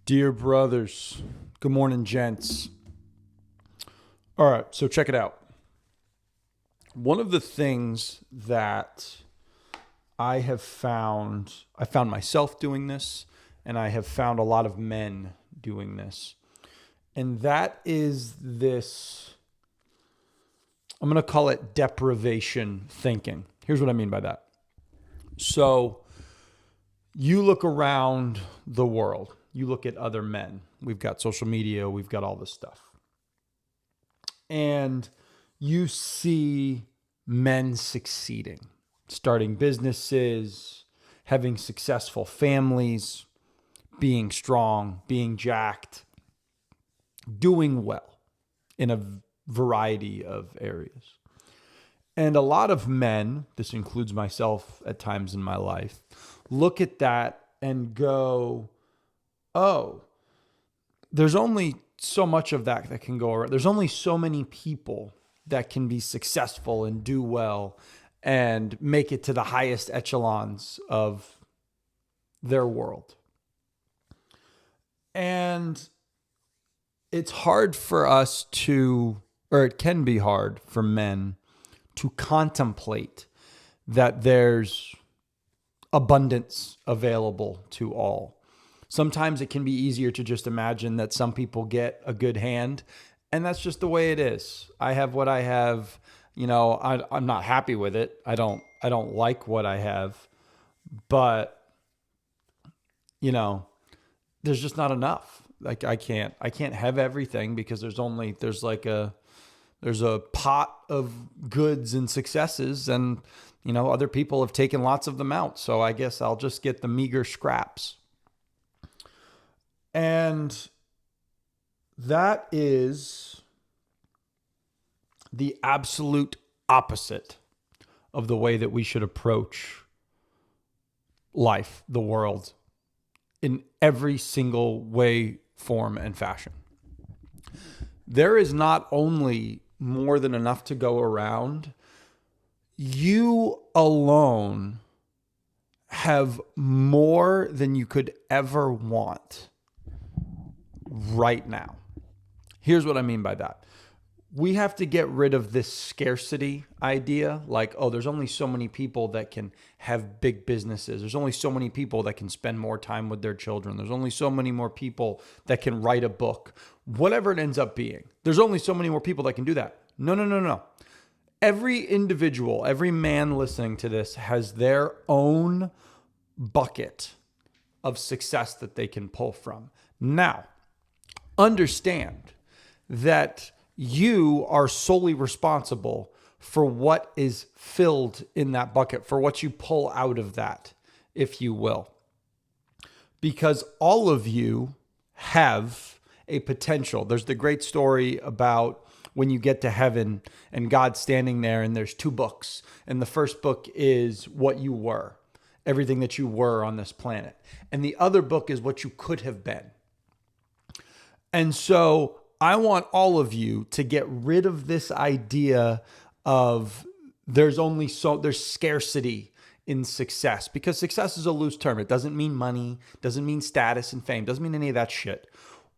Dear brothers, good morning, gents. All right, so check it out. One of the things that I found myself doing this, and I have found a lot of men doing this. And that is this, I'm going to call it deprivation thinking. Here's what I mean by that. So you look around the world. You look at other men. We've got social media. We've got all this stuff. And you see men succeeding, starting businesses, having successful families, being strong, being jacked, doing well in a variety of areas. And a lot of men, this includes myself at times in my life, look at that and go, oh, there's only so much of that can go around. There's only so many people that can be successful and do well and make it to the highest echelons of their world. And it's hard for us to, or it can be hard for men to contemplate that there's abundance available to all. Sometimes it can be easier to just imagine that some people get a good hand, and that's just the way it is. I have what I have. I'm not happy with it. I don't like what I have, but there's just not enough. Like I can't have everything because there's a pot of goods and successes, and other people have taken lots of them out. So I guess I'll just get the meager scraps. And that is the absolute opposite of the way that we should approach life, the world, in every single way, form, and fashion. There is not only more than enough to go around, you alone have more than you could ever want right now. Here's what I mean by that. We have to get rid of this scarcity idea. Like, oh, there's only so many people that can have big businesses. There's only so many people that can spend more time with their children. There's only so many more people that can write a book. Whatever it ends up being. There's only so many more people that can do that. No. Every individual, every man listening to this has their own bucket of success that they can pull from. Now, understand that you are solely responsible for what is filled in that bucket, for what you pull out of that, if you will. Because all of you have a potential. There's the great story about when you get to heaven and God's standing there and there's two books. And the first book is what you were, everything that you were on this planet. And the other book is what you could have been. And so I want all of you to get rid of this idea of there's scarcity in success, because success is a loose term. It doesn't mean money, doesn't mean status and fame, doesn't mean any of that shit.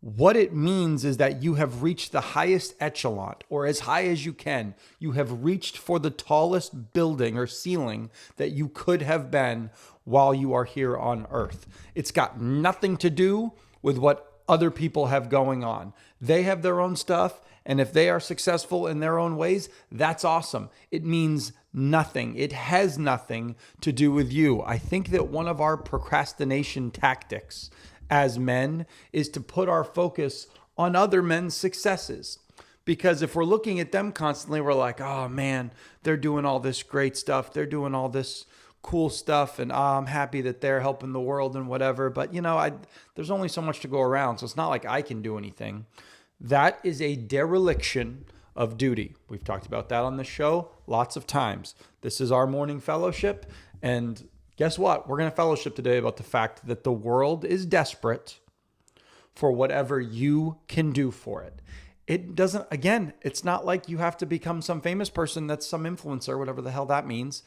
What it means is that you have reached the highest echelon, or as high as you can. You have reached for the tallest building or ceiling that you could have been while you are here on earth. It's got nothing to do with what other people have going on. They have their own stuff, and if they are successful in their own ways, that's awesome. It means nothing. It has nothing to do with you. I think that one of our procrastination tactics as men is to put our focus on other men's successes. Because if we're looking at them constantly, we're like, oh man, they're doing all this great stuff. They're doing all this cool stuff, and I'm happy that they're helping the world and whatever. But there's only so much to go around, so it's not like I can do anything. That is a dereliction of duty. We've talked about that on the show lots of times. This is our morning fellowship, and guess what? We're going to fellowship today about the fact that the world is desperate for whatever you can do for it. It doesn't, again, it's not like you have to become some famous person that's some influencer, whatever the hell that means.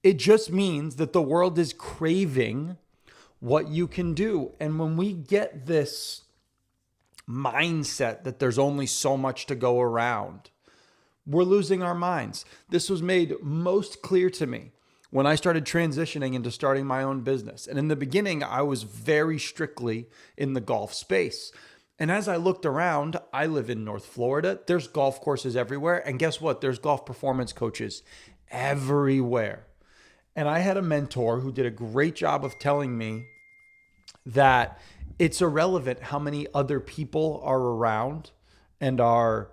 It just means that the world is craving what you can do. And when we get this mindset that there's only so much to go around. We're losing our minds. This was made most clear to me when I started transitioning into starting my own business. And in the beginning, I was very strictly in the golf space. And as I looked around, I live in North Florida. There's golf courses everywhere. And guess what? There's golf performance coaches everywhere. And I had a mentor who did a great job of telling me that it's irrelevant how many other people are around and are,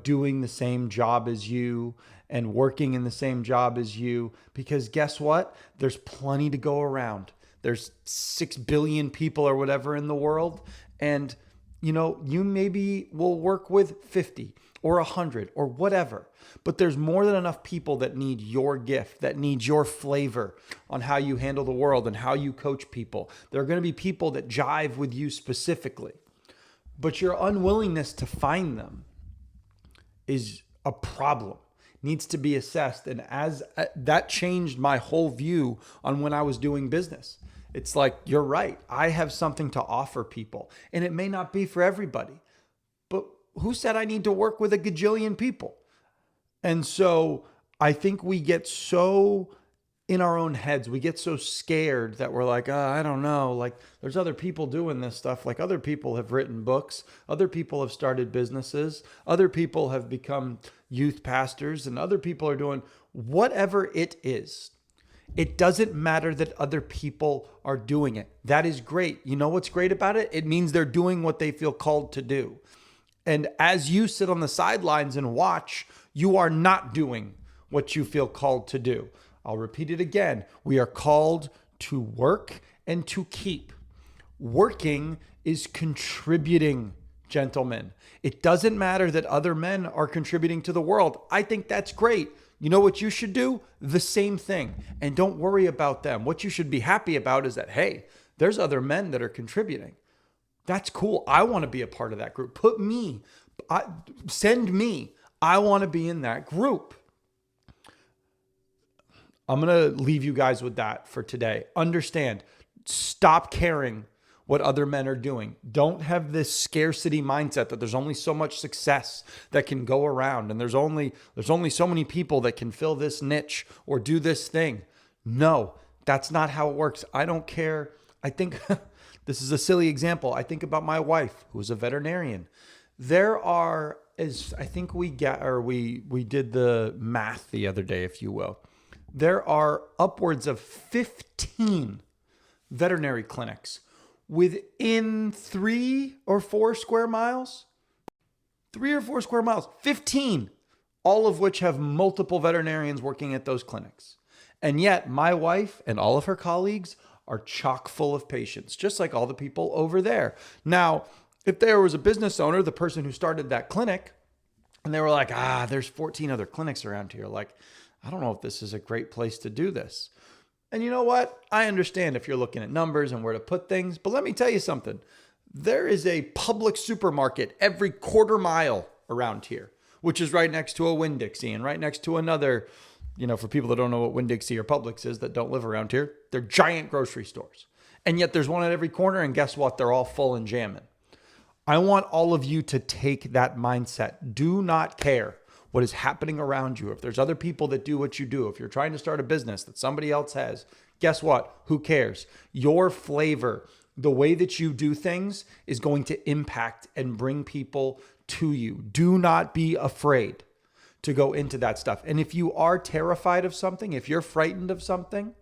doing the same job as you and working in the same job as you, because guess what? There's plenty to go around. There's 6 billion people or whatever in the world. And, you maybe will work with 50 or 100 or whatever, but there's more than enough people that need your gift, that need your flavor on how you handle the world and how you coach people. There are going to be people that jive with you specifically, but your unwillingness to find them is a problem, needs to be assessed. And as that changed my whole view on when I was doing business. It's like, you're right. I have something to offer people, and it may not be for everybody, but who said I need to work with a gajillion people? And so I think we get so in our own heads, we get so scared that we're like, I don't know, like there's other people doing this stuff. Like other people have written books, other people have started businesses, other people have become youth pastors, and other people are doing whatever it is. It doesn't matter that other people are doing it. That is great. You know what's great about it? It means they're doing what they feel called to do. And as you sit on the sidelines and watch, you are not doing what you feel called to do. I'll repeat it again. We are called to work and to keep. Working is contributing, gentlemen. It doesn't matter that other men are contributing to the world. I think that's great. You know what you should do? The same thing. And don't worry about them. What you should be happy about is that, hey, there's other men that are contributing. That's cool. I want to be a part of that group. Send me. I want to be in that group. I'm going to leave you guys with that for today. Understand, stop caring what other men are doing. Don't have this scarcity mindset that there's only so much success that can go around and there's only so many people that can fill this niche or do this thing. No, that's not how it works. I don't care. I think this is a silly example. I think about my wife, who's a veterinarian. There are, as I think we did the math the other day, if you will. There are upwards of 15 veterinary clinics within 3 or 4 square miles, 15, all of which have multiple veterinarians working at those clinics. And yet my wife and all of her colleagues are chock full of patients, just like all the people over there. Now, if there was a business owner, the person who started that clinic, and they were like, there's 14 other clinics around here. Like, I don't know if this is a great place to do this. And you know what? I understand if you're looking at numbers and where to put things, but let me tell you something. There is a public supermarket every quarter mile around here, which is right next to a Winn-Dixie and right next to another, for people that don't know what Winn-Dixie or Publix is that don't live around here, they're giant grocery stores. And yet there's one at every corner, and guess what? They're all full and jamming. I want all of you to take that mindset. Do not care what is happening around you. If there's other people that do what you do, if you're trying to start a business that somebody else has, guess what? Who cares? Your flavor, the way that you do things is going to impact and bring people to you. Do not be afraid to go into that stuff. And if you are terrified of something, if you're frightened of something,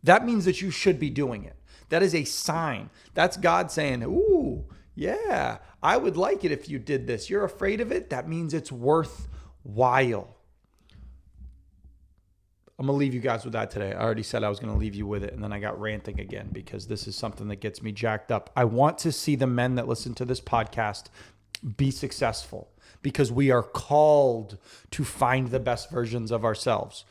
that means that you should be doing it. That is a sign. That's God saying, ooh, yeah, I would like it if you did this. You're afraid of it. That means it's worthwhile. I'm going to leave you guys with that today. I already said I was going to leave you with it, and then I got ranting again because this is something that gets me jacked up. I want to see the men that listen to this podcast be successful because we are called to find the best versions of ourselves.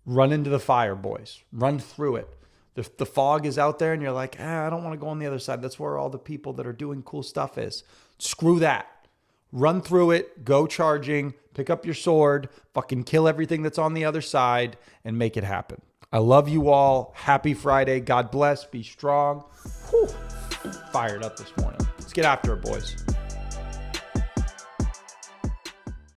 Run into the fire, boys. Run through it. The fog is out there and you're like, I don't want to go on the other side. That's where all the people that are doing cool stuff is. Screw that. Run through it. Go charging. Pick up your sword. Fucking kill everything that's on the other side and make it happen. I love you all. Happy Friday. God bless. Be strong. Whew. fired up this morning. Let's get after it, boys.